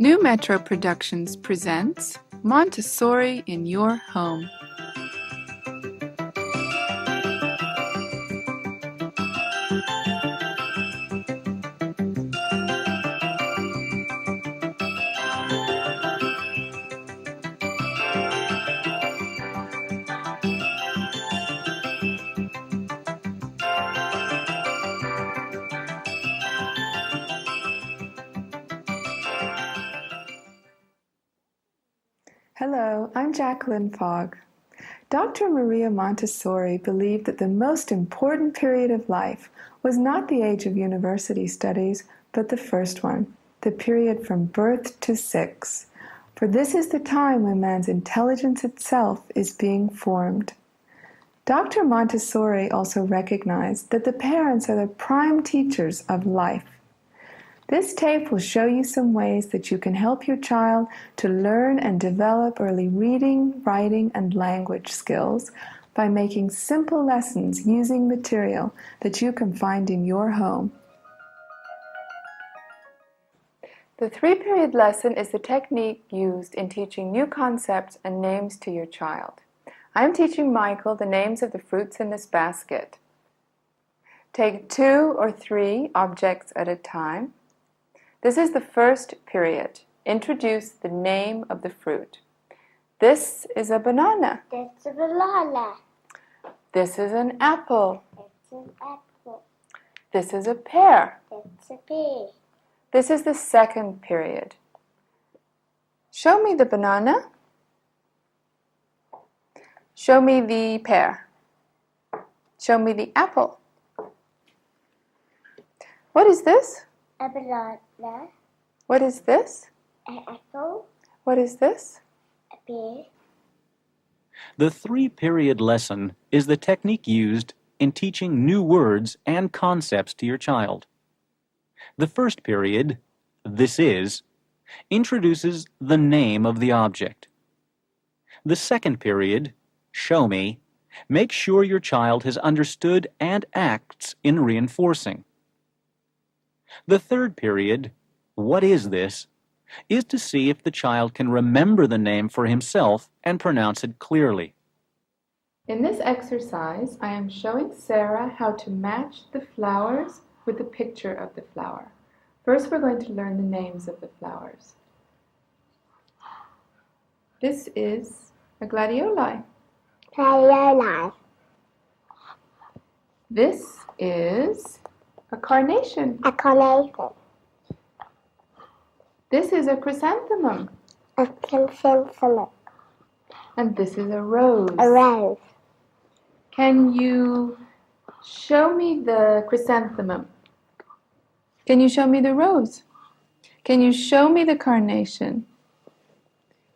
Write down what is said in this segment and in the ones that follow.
New Metro Productions presents Montessori in Your Home. Hello, I'm Jacqueline Fogg. Dr. Maria Montessori believed that the most important period of life was not the age of university studies, but the first one, the period from birth to 6. For this is the time when man's intelligence itself is being formed. Dr. Montessori also recognized that the parents are the prime teachers of life. This tape will show you some ways that you can help your child to learn and develop early reading, writing, and language skills by making simple lessons using material that you can find in your home. The 3-period lesson is the technique used in teaching new concepts and names to your child. I am teaching Michael the names of the fruits in this basket. Take 2 or 3 objects at a time. This is the first period. Introduce the name of the fruit. This is a banana. That's a banana. This is an apple. That's an apple. This is a pear. That's a pear. This is the second period. Show me the banana. Show me the pear. Show me the apple. What is this? A banana. What is this? An apple. What is this? A pear. The 3-period lesson is the technique used in teaching new words and concepts to your child. The first period, this is, introduces the name of the object. The second period, show me, makes sure your child has understood and acts in reinforcing. The third period, what is this, is to see if the child can remember the name for himself and pronounce it clearly. In this exercise, I am showing Sarah how to match the flowers with the picture of the flower. First, we're going to learn the names of the flowers. This is a gladioli. Gladioli. This is a carnation. A carnation. This is a chrysanthemum. A chrysanthemum. And this is a rose. A rose. Can you show me the chrysanthemum? Can you show me the rose? Can you show me the carnation?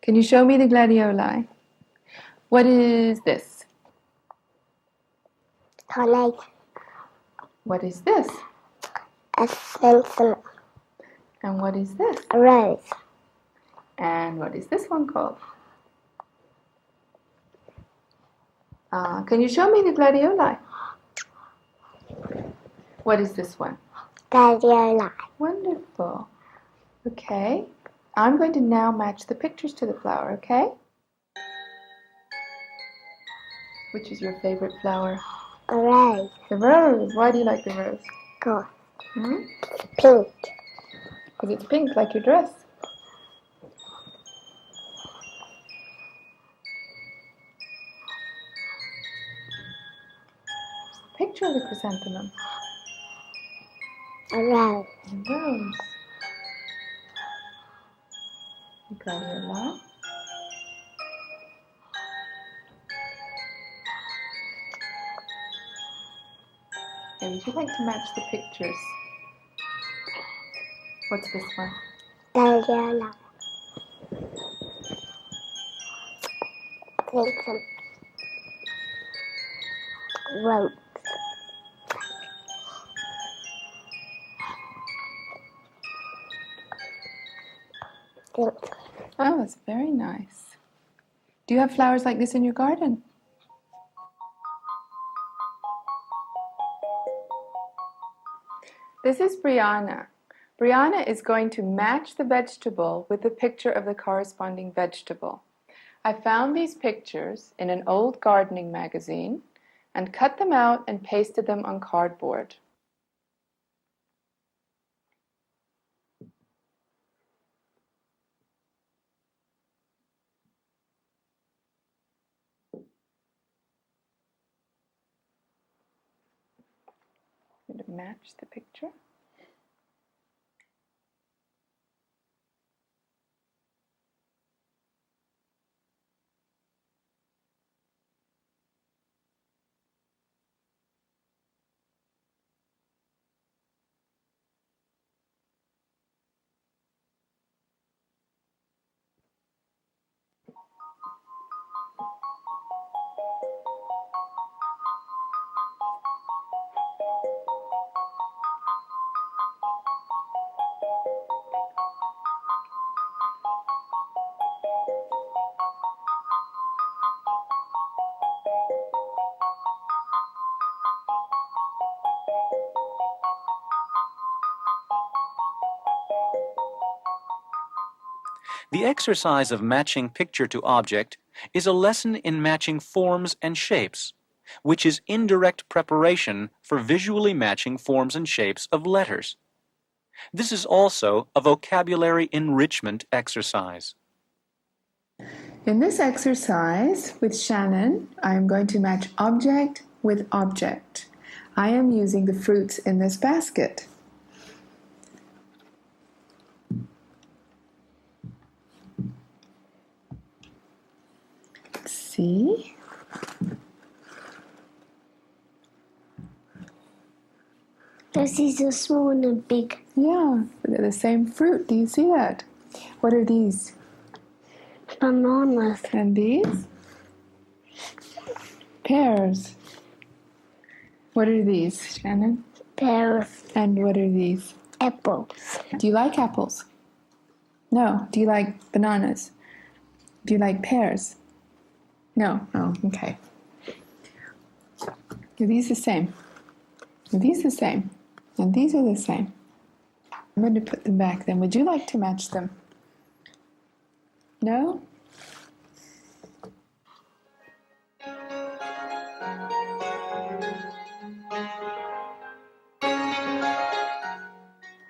Can you show me the gladioli? What is this? Carnation. What is this? A chrysanthemum. And what is this? A rose. And what is this one called? Can you show me the gladioli? What is this one? Gladioli. Wonderful. Okay. I'm going to now match the pictures to the flower, okay? Which is your favorite flower? A rose. The rose. Why do you like the rose? Good. Pink. Pink. Because it's pink like your dress. Picture of the chrysanthemum. A rose. A rose. The gladioli. Okay, would you like to match the pictures? What's this one? Gladioli. Crimson. Rose. Pink. Oh, that's very nice. Do you have flowers like this in your garden? This is Brianna. Brianna is going to match the vegetable with the picture of the corresponding vegetable. I found these pictures in an old gardening magazine and cut them out and pasted them on cardboard. I'm going to match the picture. The exercise of matching picture to object is a lesson in matching forms and shapes, which is indirect preparation for visually matching forms and shapes of letters. This is also a vocabulary enrichment exercise. In this exercise with Shannon, I am going to match object with object. I am using the fruits in this basket. See? These are small and big. Yeah, they're the same fruit. Do you see that? What are these? Bananas. And these? Pears. What are these, Shannon? Pears. And what are these? Apples. Do you like apples? No. Do you like bananas? Do you like pears? No. Oh, okay. Are these the same? Are these the same? And these are the same. I'm going to put them back then. Would you like to match them? No?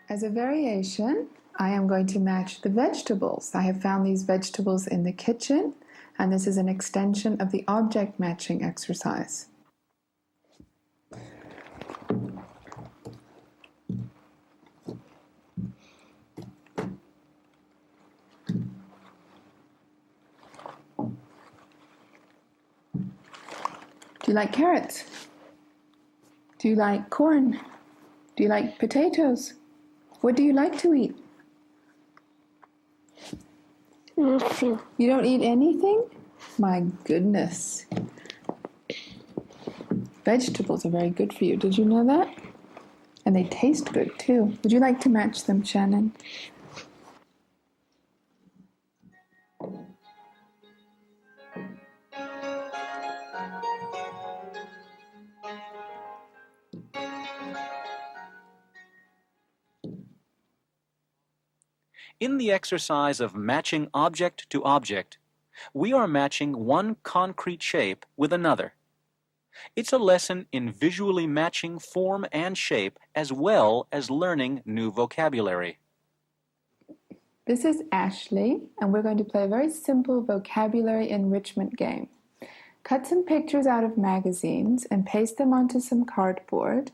As a variation, I am going to match the vegetables. I have found these vegetables in the kitchen, and this is an extension of the object matching exercise. Do you like carrots? Do you like corn? Do you like potatoes? What do you like to eat? Nothing. You don't eat anything? My goodness. Vegetables are very good for you. Did you know that? And they taste good too. Would you like to match them, Shannon? In the exercise of matching object to object, we are matching one concrete shape with another. It's a lesson in visually matching form and shape as well as learning new vocabulary. This is Ashley, and we're going to play a very simple vocabulary enrichment game. Cut some pictures out of magazines and paste them onto some cardboard,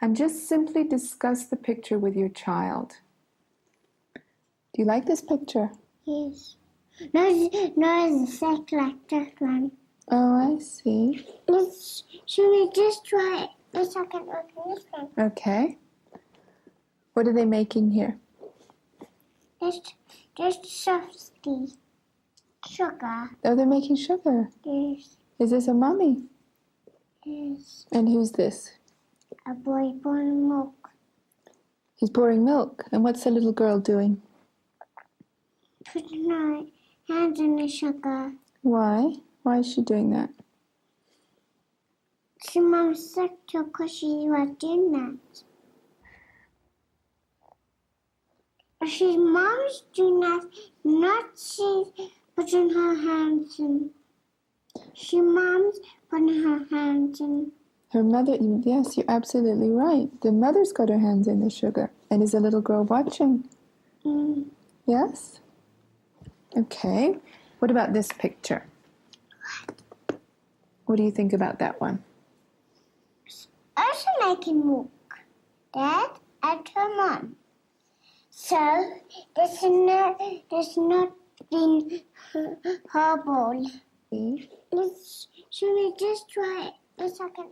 and just simply discuss the picture with your child. Do you like this picture? Yes. No, it's like that one. Oh, I see. Should we just try it? Let's look at this one. Okay. What are they making here? Just softy. Sugar. Oh, they're making sugar. Yes. Is this a mummy? Yes. And who's this? A boy pouring milk. He's pouring milk. And what's the little girl doing? Putting her hands in the sugar. Why? Why is she doing that? She mom's sick because she was doing that. She's mom's do not she's putting her hands in. She mom's putting her hands in. Her mother, yes, you're absolutely right. The mother's got her hands in the sugar. And is the little girl watching? Yes? Okay. What about this picture? What do you think about that one? Also making milk. Dad and her mom. So there's not been her bowl. Should we just try a second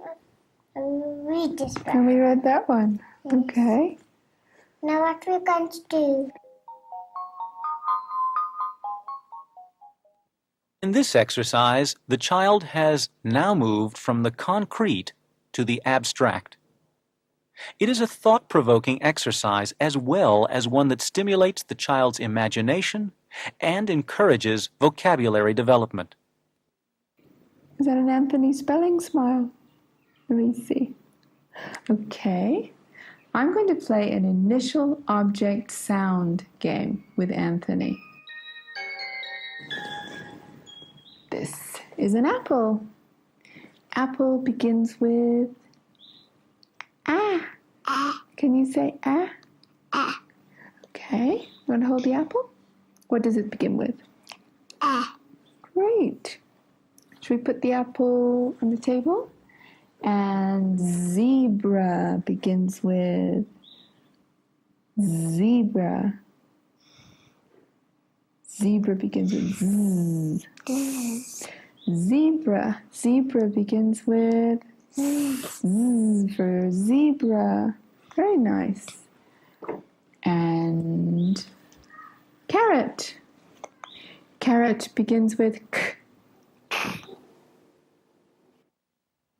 read this back? And we read that one. Yes. Okay. Now what we're going to do? In this exercise, the child has now moved from the concrete to the abstract. It is a thought-provoking exercise as well as one that stimulates the child's imagination and encourages vocabulary development. Is that an Anthony spelling smile? Let me see. Okay. I'm going to play an initial object sound game with Anthony. This is an apple. Apple begins with ah. Can you say ah? Okay. You want to hold the apple? What does it begin with? Great. Should we put the apple on the table? And zebra begins with zebra. Zebra begins with zzz. Zebra. Zebra begins with zzz for zebra. Very nice. And carrot. Carrot begins with k.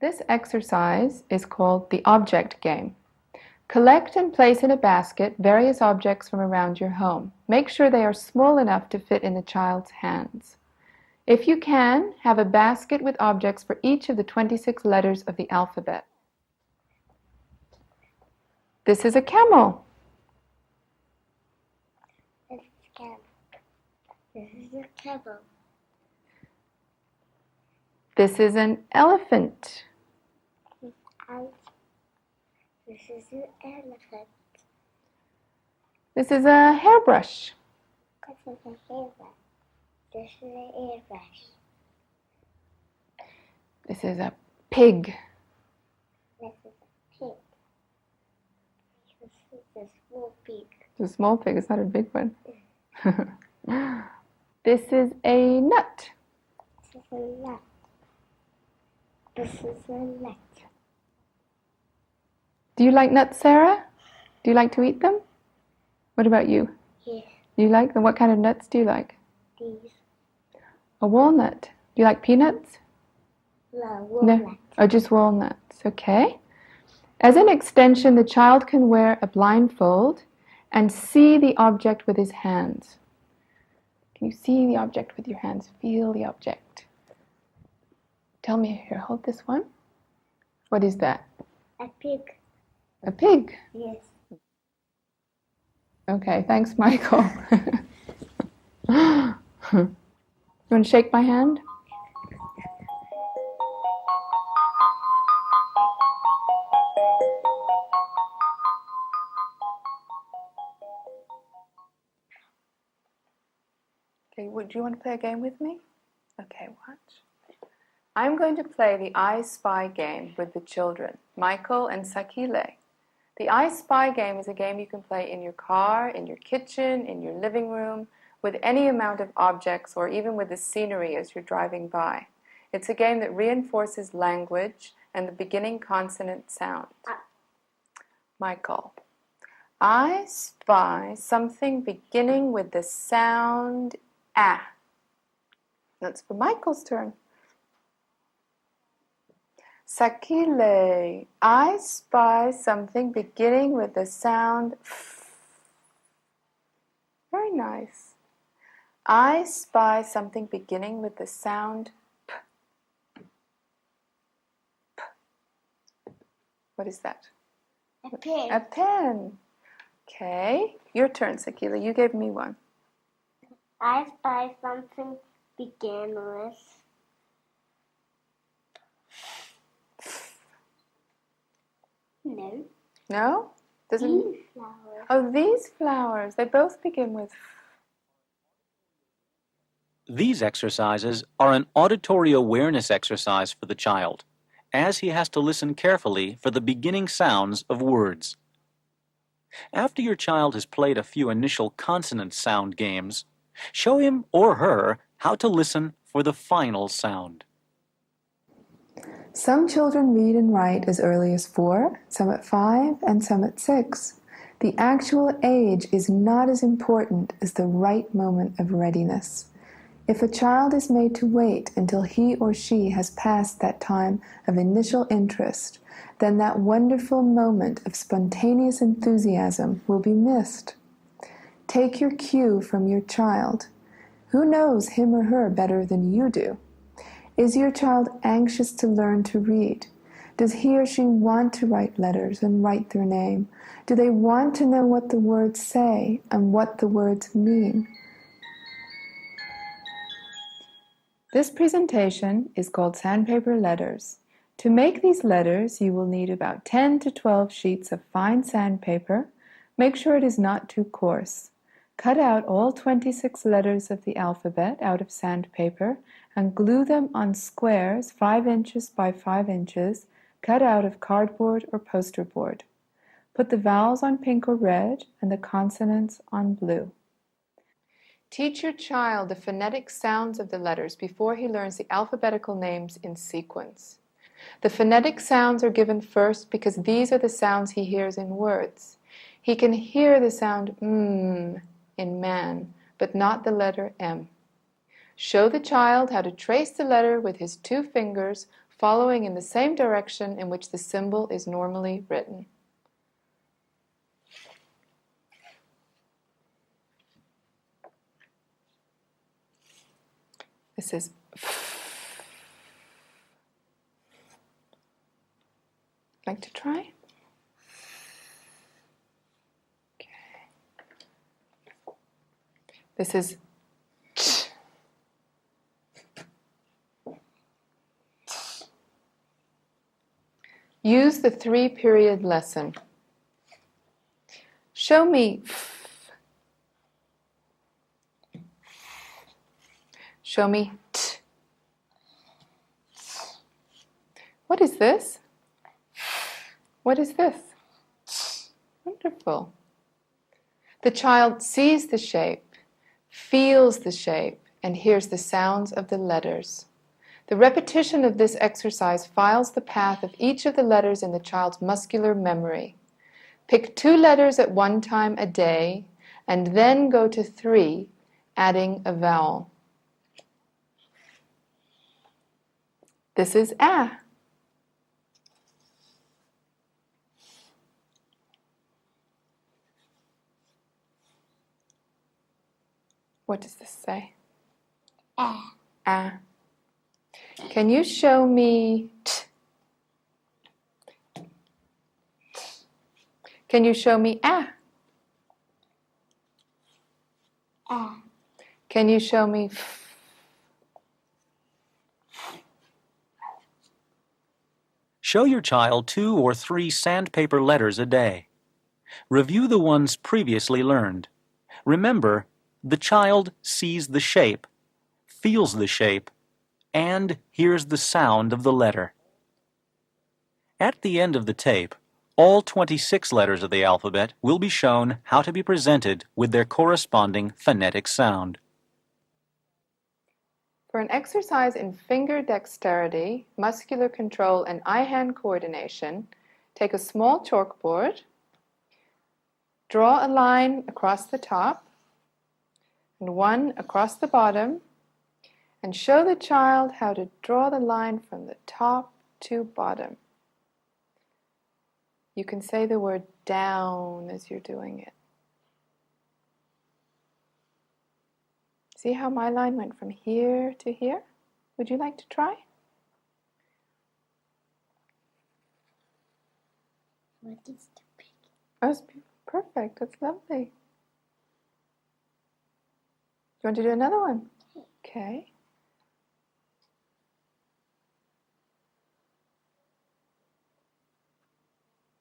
This exercise is called the object game. Collect and place in a basket various objects from around your home. Make sure they are small enough to fit in the child's hands. If you can, have a basket with objects for each of the 26 letters of the alphabet. This is a camel. This is a camel. This is a camel. This is an elephant. This is an elephant. This is a hairbrush. This is a hairbrush. This is an airbrush. This is a pig. This is a pig. This is a small pig. It's a small pig, it's not a big one. This is a nut. This is a nut. This is a nut. Do you like nuts, Sarah? Do you like to eat them? What about you? Yes. Do you like them? What kind of nuts do you like? These. A walnut. Do you like peanuts? No, walnut. No. Oh, just walnuts. Okay. As an extension, the child can wear a blindfold and see the object with his hands. Can you see the object with your hands? Feel the object. Tell me here, hold this one. What is that? A pig. A pig. Yes. Okay, thanks, Michael. You want to shake my hand? Okay, do you want to play a game with me? Okay, watch. I'm going to play the I Spy game with the children, Michael and Sakile. The I Spy game is a game you can play in your car, in your kitchen, in your living room, with any amount of objects or even with the scenery as you're driving by. It's a game that reinforces language and the beginning consonant sound. Michael, I spy something beginning with the sound ah. That's for Michael's turn. Sakile, I spy something beginning with the sound f. Very nice. I spy something beginning with the sound p. P. What is that? A pen. A pen. Okay, your turn, Sakila. You gave me one. I spy something began with. No. No? Doesn't. These flowers. Oh, these flowers. They both begin with. These exercises are an auditory awareness exercise for the child, as he has to listen carefully for the beginning sounds of words. After your child has played a few initial consonant sound games, show him or her how to listen for the final sound. Some children read and write as early as 4, some at 5, and some at 6. The actual age is not as important as the right moment of readiness. If a child is made to wait until he or she has passed that time of initial interest, then that wonderful moment of spontaneous enthusiasm will be missed. Take your cue from your child. Who knows him or her better than you do? Is your child anxious to learn to read? Does he or she want to write letters and write their name? Do they want to know what the words say and what the words mean? This presentation is called Sandpaper Letters. To make these letters, you will need about 10 to 12 sheets of fine sandpaper. Make sure it is not too coarse. Cut out all 26 letters of the alphabet out of sandpaper and glue them on squares 5 inches by 5 inches cut out of cardboard or poster board. Put the vowels on pink or red and the consonants on blue. Teach your child the phonetic sounds of the letters before he learns the alphabetical names in sequence. The phonetic sounds are given first because these are the sounds he hears in words. He can hear the sound in man, but not the letter M. Show the child how to trace the letter with his 2 fingers, following in the same direction in which the symbol is normally written. This is like to try? Okay. This is ch. Use the 3-period lesson. Show me Show me t. What is this? What is this? Wonderful. The child sees the shape, feels the shape, and hears the sounds of the letters. The repetition of this exercise files the path of each of the letters in the child's muscular memory. Pick 2 letters at one time a day, and then go to 3, adding a vowel. This is a. What does this say? A. Can you show me t? Can you show me a? Can you show me f? Show your child 2 or 3 sandpaper letters a day. Review the ones previously learned. Remember, the child sees the shape, feels the shape, and hears the sound of the letter. At the end of the tape, all 26 letters of the alphabet will be shown how to be presented with their corresponding phonetic sound. For an exercise in finger dexterity, muscular control, and eye-hand coordination, take a small chalkboard, draw a line across the top and one across the bottom, and show the child how to draw the line from the top to bottom. You can say the word down as you're doing it. See how my line went from here to here? Would you like to try? What is the big? That's Perfect. That's lovely. You want to do another one? Okay.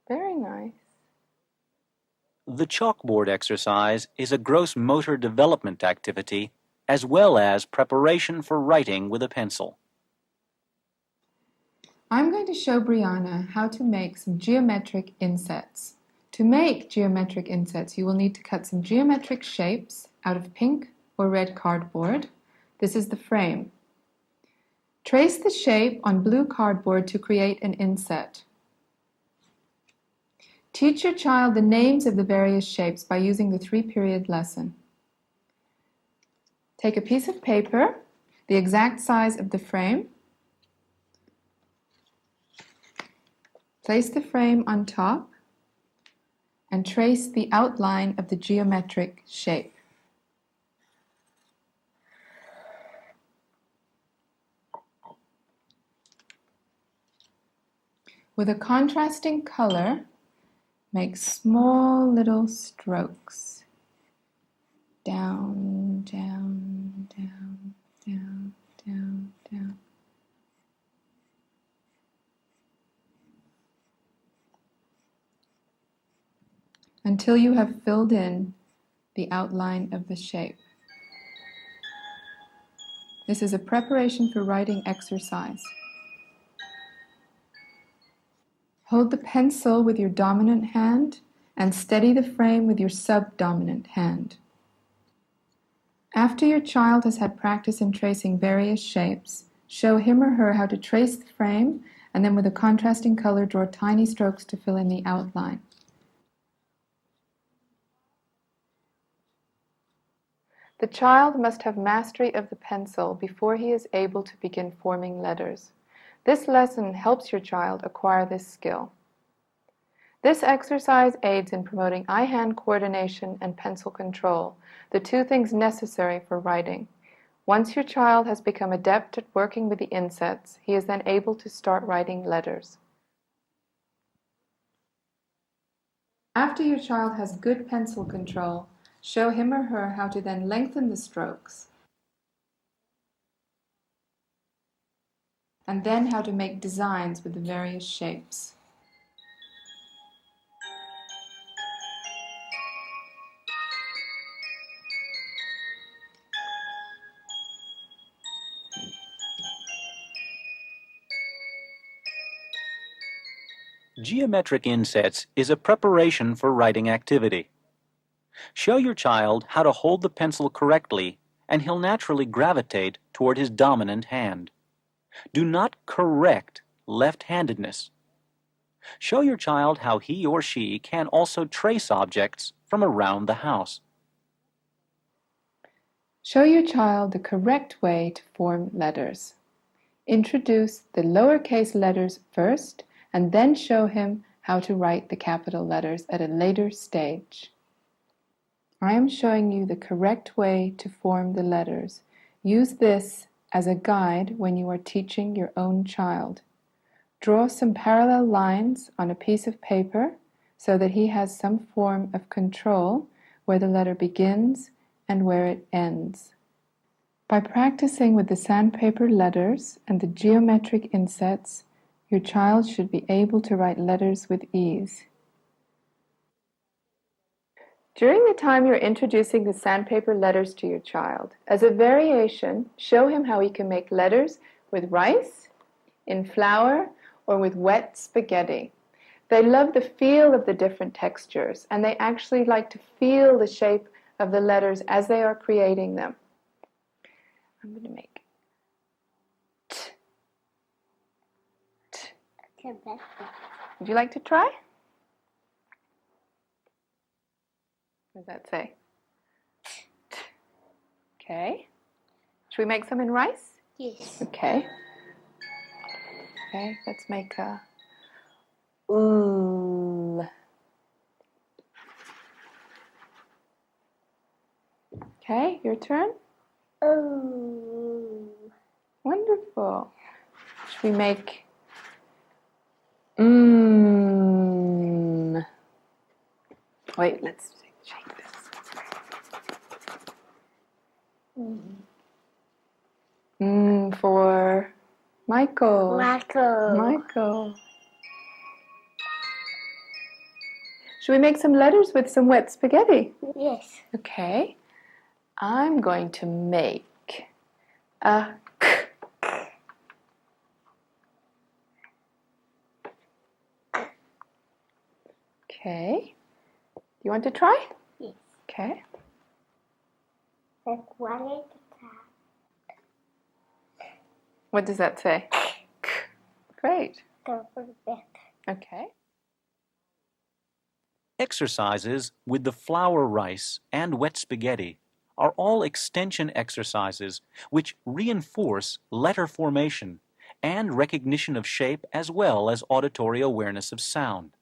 Very nice. The chalkboard exercise is a gross motor development activity as well as preparation for writing with a pencil. I'm going to show Brianna how to make some geometric insets. To make geometric insets, you will need to cut some geometric shapes out of pink or red cardboard. This is the frame. Trace the shape on blue cardboard to create an inset. Teach your child the names of the various shapes by using the 3-period lesson. Take a piece of paper, the exact size of the frame. Place the frame on top and trace the outline of the geometric shape. With a contrasting color, make small little strokes. Down, down, down, down, down, down. Until you have filled in the outline of the shape. This is a preparation for writing exercise. Hold the pencil with your dominant hand and steady the frame with your subdominant hand. After your child has had practice in tracing various shapes, show him or her how to trace the frame and then with a contrasting color draw tiny strokes to fill in the outline. The child must have mastery of the pencil before he is able to begin forming letters. This lesson helps your child acquire this skill. This exercise aids in promoting eye-hand coordination and pencil control, the two things necessary for writing. Once your child has become adept at working with the insets, he is then able to start writing letters. After your child has good pencil control, show him or her how to then lengthen the strokes, and then how to make designs with the various shapes. Geometric insets is a preparation for writing activity. Show your child how to hold the pencil correctly and he'll naturally gravitate toward his dominant hand. Do not correct left-handedness. Show your child how he or she can also trace objects from around the house. Show your child the correct way to form letters. Introduce the lowercase letters first and then show him how to write the capital letters at a later stage. I am showing you the correct way to form the letters. Use this as a guide when you are teaching your own child. Draw some parallel lines on a piece of paper so that he has some form of control where the letter begins and where it ends. By practicing with the sandpaper letters and the geometric insets, your child should be able to write letters with ease. During the time you're introducing the sandpaper letters to your child, as a variation, show him how he can make letters with rice, in flour, or with wet spaghetti. They love the feel of the different textures, and they actually like to feel the shape of the letters as they are creating them. I'm going to make T. T. Would you like to try? What does that say? T. Okay. Should we make some in rice? Yes. Okay. Okay, let's make a ooh. Okay, your turn. Oh. Wonderful. Should we make mm? Wait, let's shake this. For Michael. Michael. Should we make some letters with some wet spaghetti? Yes. Okay. I'm going to make a K. Okay. You want to try? Yes. Okay. What does that say? K. Great. Okay. Exercises with the flour rice and wet spaghetti are all extension exercises which reinforce letter formation and recognition of shape as well as auditory awareness of sound.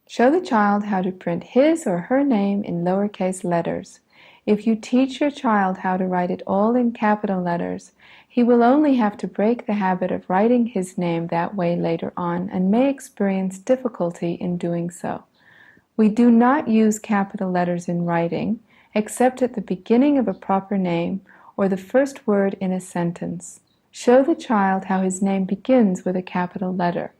Show the child how to print his or her name in lowercase letters. If you teach your child how to write it all in capital letters, he will only have to break the habit of writing his name that way later on and may experience difficulty in doing so. We do not use capital letters in writing, except at the beginning of a proper name or the first word in a sentence. Show the child how his name begins with a capital letter.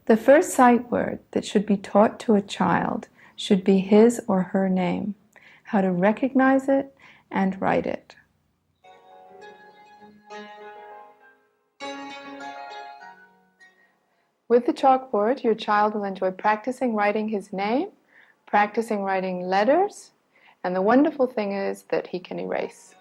The first sight word that should be taught to a child should be his or her name, how to recognize it and write it. With the chalkboard, your child will enjoy practicing writing his name, practicing writing letters, and the wonderful thing is that he can erase.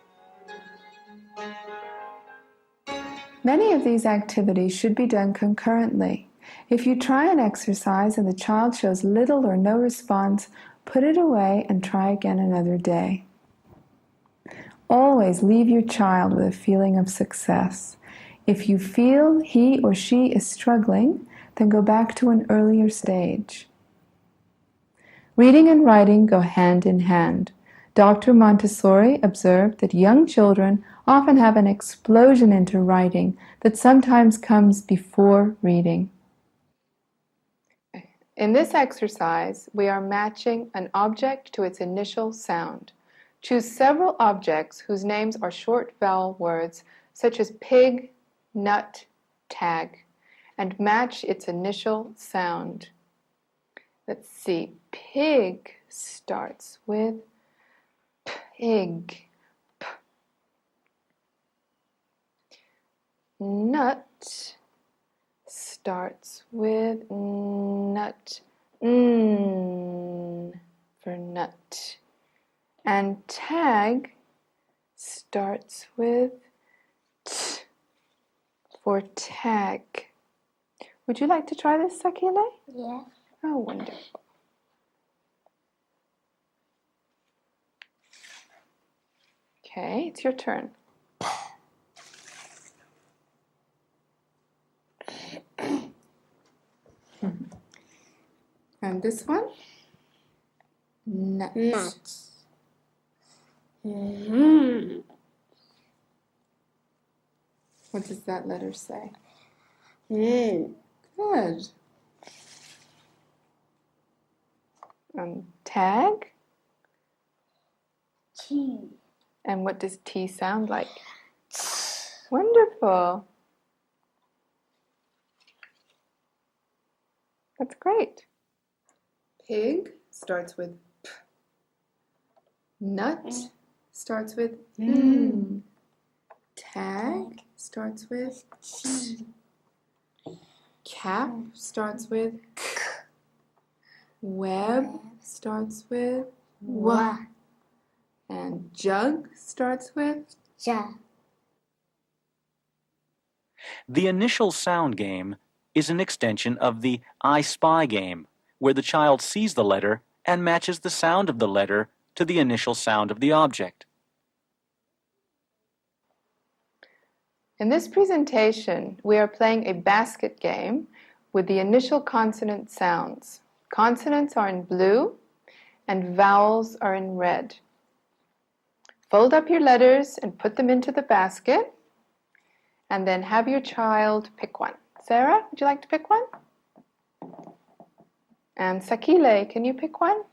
Many of these activities should be done concurrently. If you try an exercise and the child shows little or no response, put it away and try again another day. Always leave your child with a feeling of success. If you feel he or she is struggling, then go back to an earlier stage. Reading and writing go hand in hand. Dr. Montessori observed that young children often have an explosion into writing that sometimes comes before reading. In this exercise, we are matching an object to its initial sound. Choose several objects whose names are short vowel words, such as pig, nut, tag, and match its initial sound. Let's see. Pig starts with pig. P. Nut starts with nut. N for nut. And tag starts with t for tag. Would you like to try this, Sakile? Yes. Oh, wonderful. Okay, it's your turn. And this one? Nut. Nuts. What does that letter say? Mm. Good. Tag? T. And what does T sound like? Wonderful. That's great. Pig starts with P. Nut starts with N. Tag starts with T. Cap starts with K. Web starts with W. And jug starts with Ja. The initial sound game is an extension of the I Spy game, where the child sees the letter and matches the sound of the letter to the initial sound of the object. In this presentation, we are playing a basket game with the initial consonant sounds. Consonants are in blue and vowels are in red. Fold up your letters and put them into the basket, and then have your child pick one. Sarah, would you like to pick one? And Sakile, can you pick one?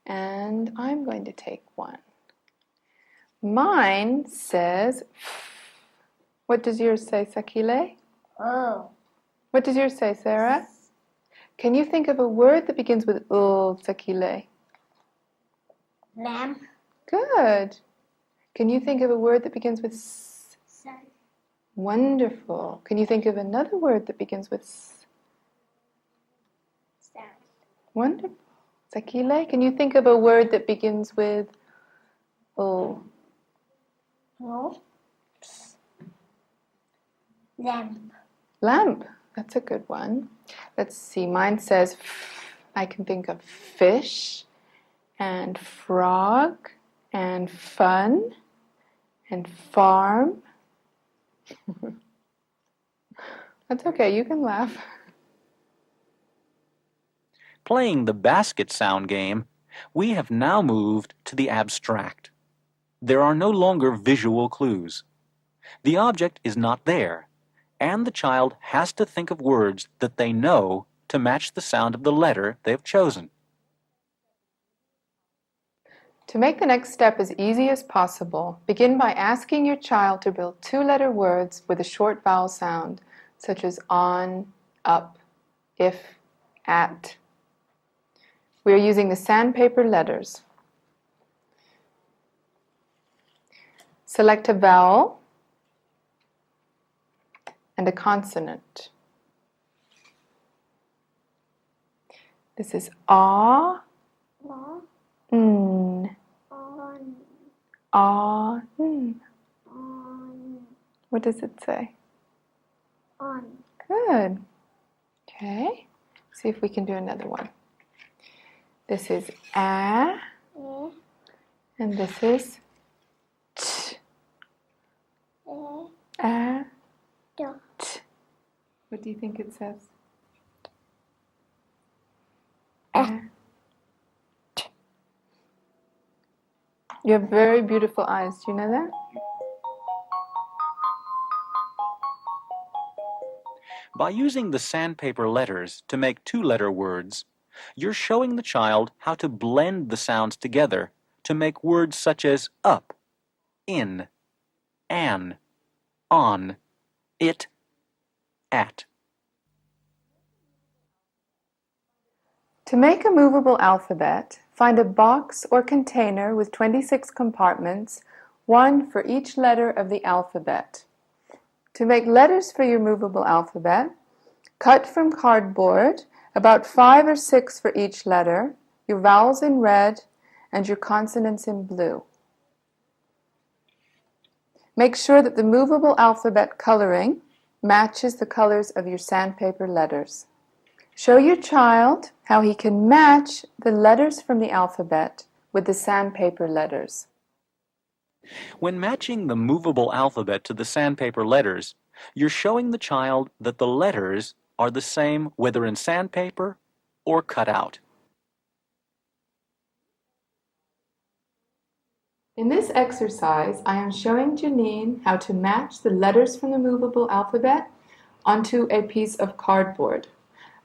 And I'm going to take one. Mine says, what does yours say, Sakile? Oh. What does yours say, Sarah? Can you think of a word that begins with Sakile? Lamp. Good. Can you think of a word that begins with S? Sun. Wonderful. Can you think of another word that begins with S? Sound. Wonderful. Sakile, can you think of a word that begins with O? No. Lamp. Lamp. That's a good one. Let's see. Mine says, I can think of fish and frog and fun and farm. That's okay. You can laugh. Playing the basket sound game, we have now moved to the abstract. There are no longer visual clues. The object is not there, and the child has to think of words that they know to match the sound of the letter they have chosen. To make the next step as easy as possible, begin by asking your child to build two-letter words with a short vowel sound, such as on, up, if, at. We are using the sandpaper letters. Select a vowel and a consonant. This is ah, No. n, On. ah, n. On. What does it say? On. Good. Okay. See if we can do another one. This is a, E. and this is t. E. A, Do. t. What do you think it says? A. You have very beautiful eyes. Do you know that? By using the sandpaper letters to make two-letter words, you're showing the child how to blend the sounds together to make words such as up, in, an, on, it, at. To make a movable alphabet, find a box or container with 26 compartments, one for each letter of the alphabet. To make letters for your movable alphabet, cut from cardboard about 5 or 6 for each letter, your vowels in red and your consonants in blue. Make sure that the movable alphabet coloring matches the colors of your sandpaper letters. Show your child how he can match the letters from the alphabet with the sandpaper letters. When matching the movable alphabet to the sandpaper letters, you're showing the child that the letters are the same whether in sandpaper or cut out. In this exercise, I am showing Janine how to match the letters from the movable alphabet onto a piece of cardboard.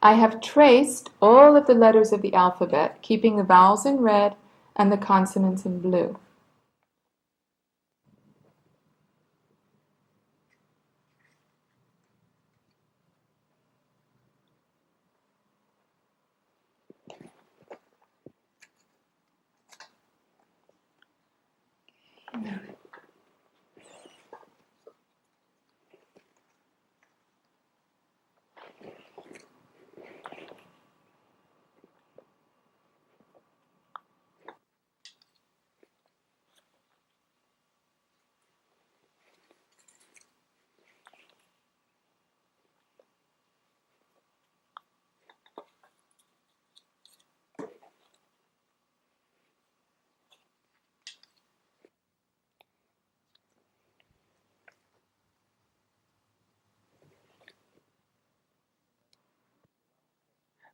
I have traced all of the letters of the alphabet, keeping the vowels in red and the consonants in blue.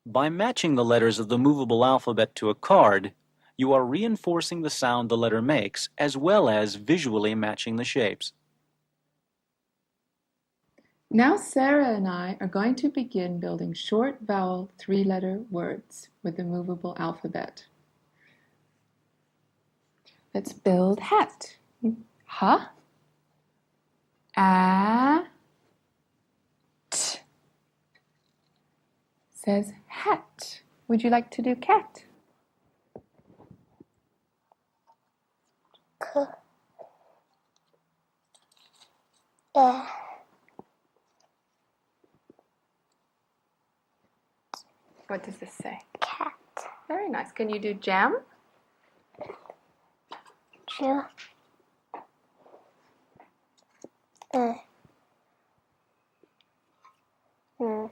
By matching the letters of the movable alphabet to a card, you are reinforcing the sound the letter makes as well as visually matching the shapes. Now Sarah and I are going to begin building short vowel three-letter words with the movable alphabet. Let's build hat. Ha. A. T. Says hat. Would you like to do cat? K. E. What does this say? Cat. Very nice. Can you do jam? J. E. N.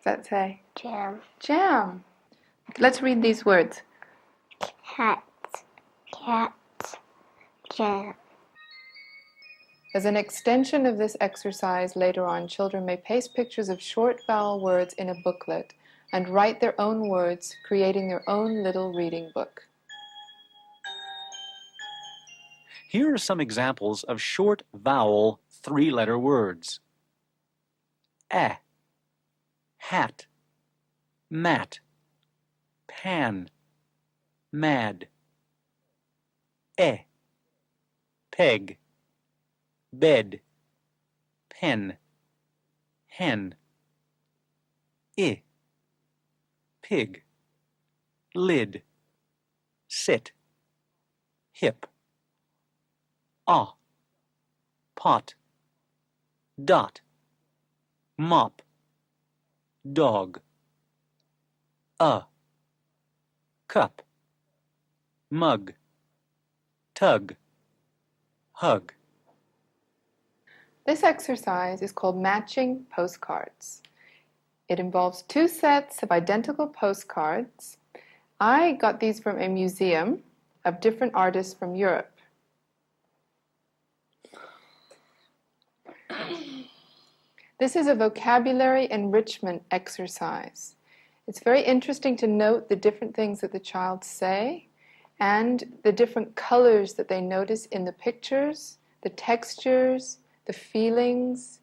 Does that say? Jam. Jam. Let's read these words. Cat. Cat. Jam. As an extension of this exercise later on, children may paste pictures of short vowel words in a booklet and write their own words, creating their own little reading book. Here are some examples of short vowel three-letter words. A, hat, mat, pan, mad. E, peg, bed, pen, hen. I, pig, lid, sit, hip. Ah, pot, dot, mop, dog. Cup, mug, tug, hug. This exercise is called matching postcards. It involves two sets of identical postcards. I got these from a museum of different artists from Europe. This is a vocabulary enrichment exercise. It's very interesting to note the different things that the child say and the different colors that they notice in the pictures, the textures, the feelings.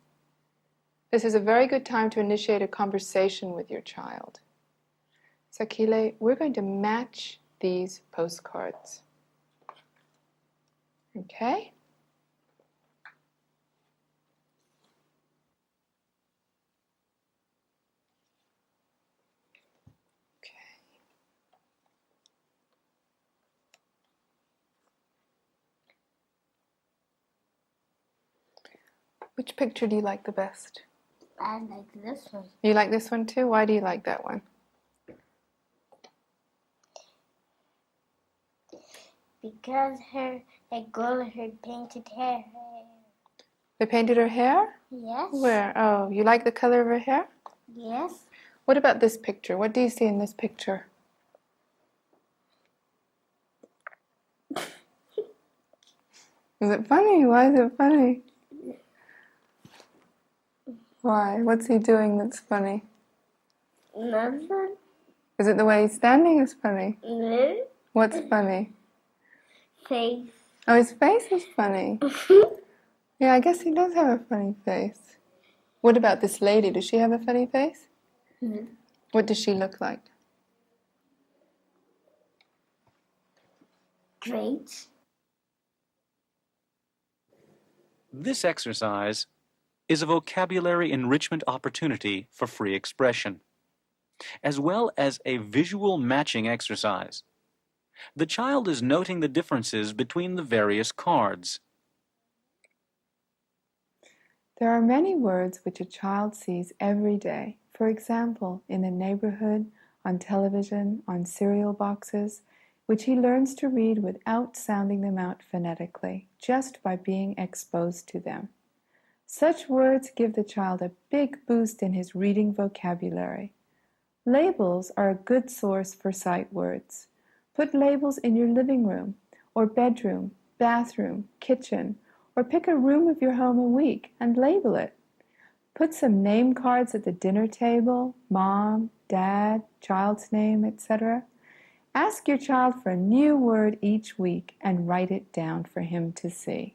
This is a very good time to initiate a conversation with your child. Sakile, we're going to match these postcards. Okay? Which picture do you like the best? I like this one. You like this one too? Why do you like that one? Because a girl had painted hair. They painted her hair? Yes. Where? Oh, you like the color of her hair? Yes. What about this picture? What do you see in this picture? Is it funny? Why is it funny? Why? What's he doing that's funny? Nothing. Is it the way he's standing is funny? No. What's funny? Face. Oh, his face is funny. Yeah, I guess he does have a funny face. What about this lady? Does she have a funny face? No. What does she look like? Great. This exercise is a vocabulary enrichment opportunity for free expression, as well as a visual matching exercise. The child is noting the differences between the various cards. There are many words which a child sees every day. For example, in the neighborhood, on television, on cereal boxes, which he learns to read without sounding them out phonetically, just by being exposed to them. Such words give the child a big boost in his reading vocabulary. Labels are a good source for sight words. Put labels in your living room, or bedroom, bathroom, kitchen, or pick a room of your home a week and label it. Put some name cards at the dinner table, mom, dad, child's name, etc. Ask your child for a new word each week and write it down for him to see.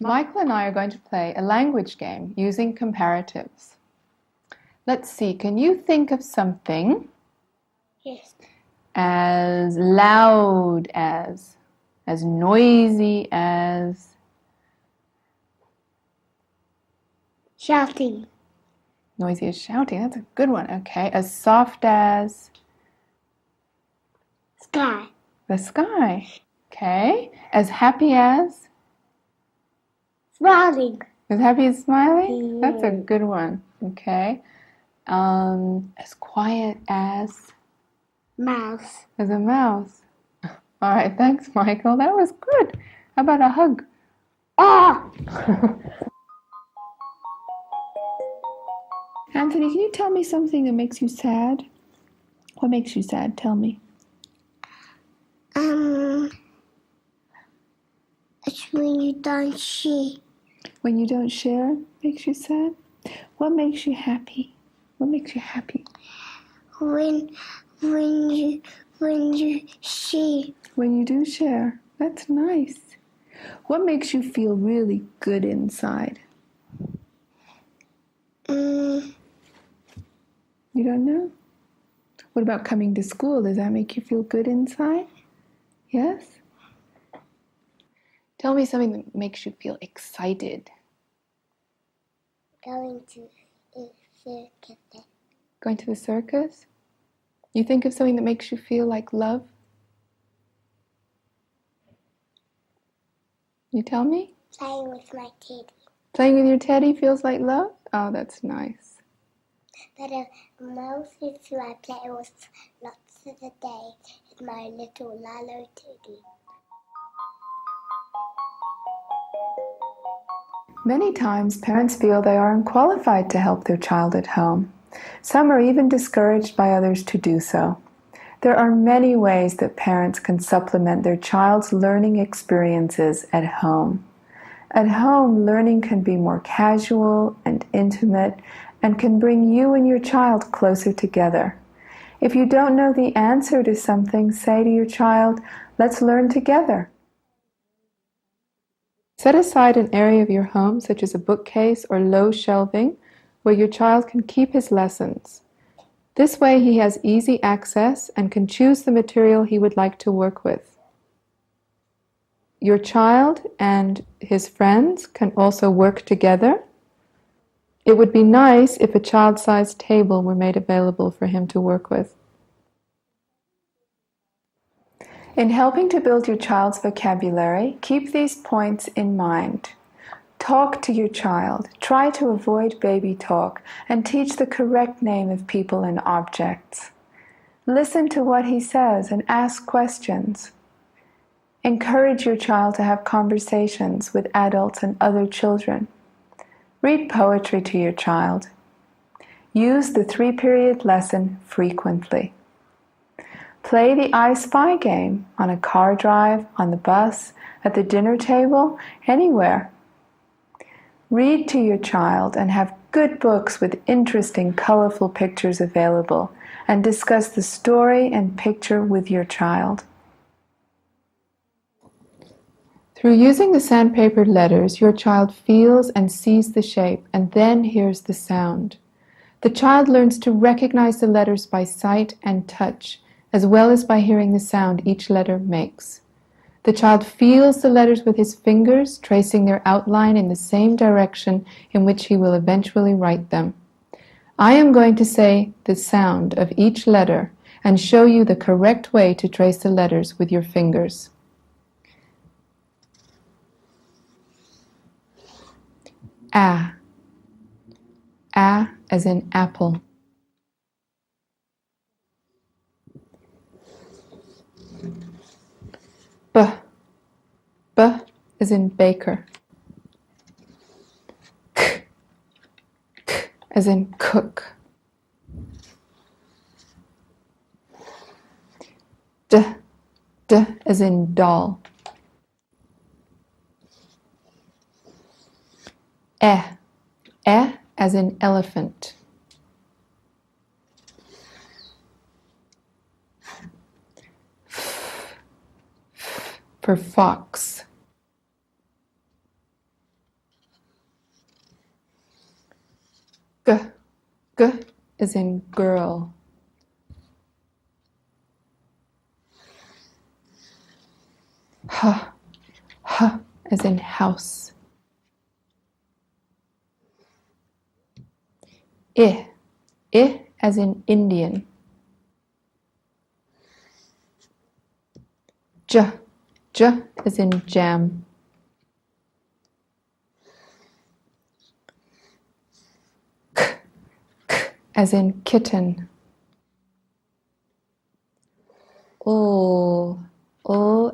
Michael and I are going to play a language game using comparatives. Let's see, can you think of something Yes. as loud as noisy as, Shouting. noisy as shouting, that's a good one, okay. As soft as Sky. the sky, okay. As happy as Smiling. smiling? That's a good one, okay. As quiet as Mouse. a mouse. All right, thanks, Michael. That was good. How about a hug? Ah! Anthony, can you tell me something that makes you sad? What makes you sad? Tell me. It's when you don't share. When you don't share, makes you sad? What makes you happy? What makes you happy? When you share. When you do share. That's nice. What makes you feel really good inside? You don't know? What about coming to school? Does that make you feel good inside? Yes? Tell me something that makes you feel excited. Going to a circus. Going to the circus? You think of something that makes you feel like love? You tell me? Playing with my teddy. Playing with your teddy feels like love? Oh, that's nice. But mostly I play with lots of the day with my little Lalo teddy. Many times, parents feel they are unqualified to help their child at home. Some are even discouraged by others to do so. There are many ways that parents can supplement their child's learning experiences at home. At home, learning can be more casual and intimate and can bring you and your child closer together. If you don't know the answer to something, say to your child, "Let's learn together." Set aside an area of your home, such as a bookcase or low shelving, where your child can keep his lessons. This way he has easy access and can choose the material he would like to work with. Your child and his friends can also work together. It would be nice if a child-sized table were made available for him to work with. In helping to build your child's vocabulary, keep these points in mind. Talk to your child. Try to avoid baby talk and teach the correct name of people and objects. Listen to what he says and ask questions. Encourage your child to have conversations with adults and other children. Read poetry to your child. Use the 3-period lesson frequently. Play the I Spy game on a car drive, on the bus, at the dinner table, anywhere. Read to your child and have good books with interesting, colorful pictures available, and discuss the story and picture with your child. Through using the sandpapered letters, your child feels and sees the shape and then hears the sound. The child learns to recognize the letters by sight and touch, as well as by hearing the sound each letter makes. The child feels the letters with his fingers, tracing their outline in the same direction in which he will eventually write them. I am going to say the sound of each letter and show you the correct way to trace the letters with your fingers. A. A as in apple. B. B as in baker. K. K as in cook. D. D as in doll. E. E as in elephant. for fox. G, g is in girl. H, h as in house. I as in Indian. J as in jam. K as in kitten. O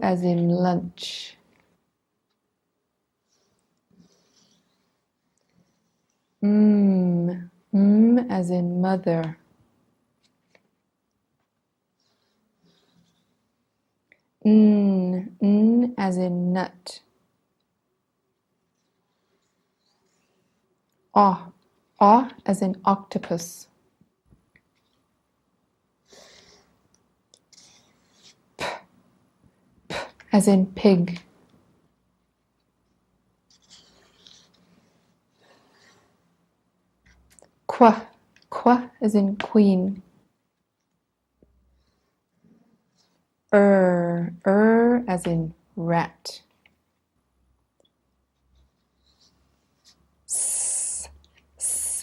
as in lunch. M as in mother. N as in nut. O as in octopus. P as in pig. Qu as in queen. As in rat. S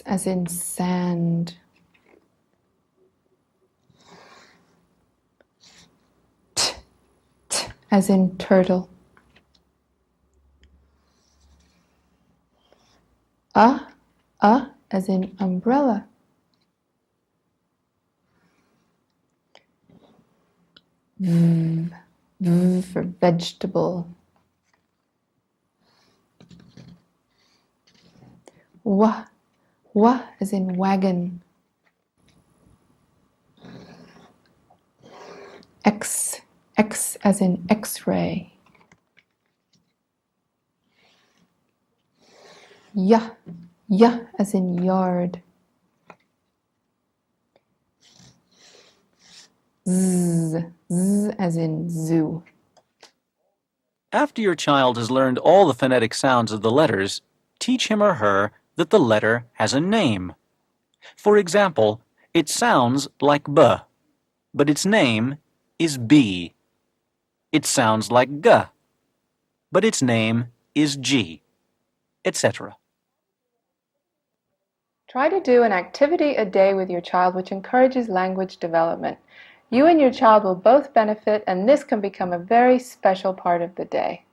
as in sand. T as in turtle. As in umbrella. V for vegetable. W as in wagon. X as in X-ray. Y as in yard. Z as in zoo. After your child has learned all the phonetic sounds of the letters, teach him or her that the letter has a name. For example, it sounds like B, but its name is B. It sounds like G, but its name is G, etc. Try to do an activity a day with your child which encourages language development. You and your child will both benefit, and this can become a very special part of the day.